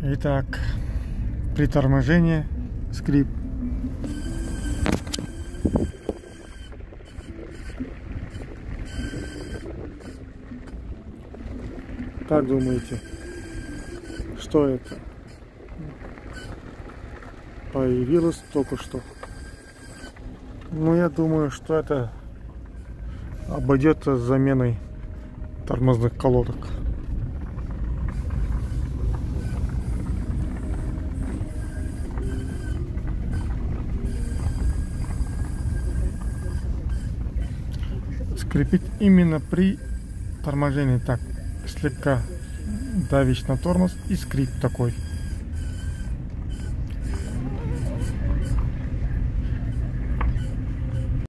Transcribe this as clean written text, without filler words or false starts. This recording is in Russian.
Итак, при торможении скрип. Как думаете, что это? Появилось только что. Ну, я думаю, что это обойдется заменой тормозных колодок. Скрипит именно при торможении. Так, слегка давишь на тормоз и скрип такой.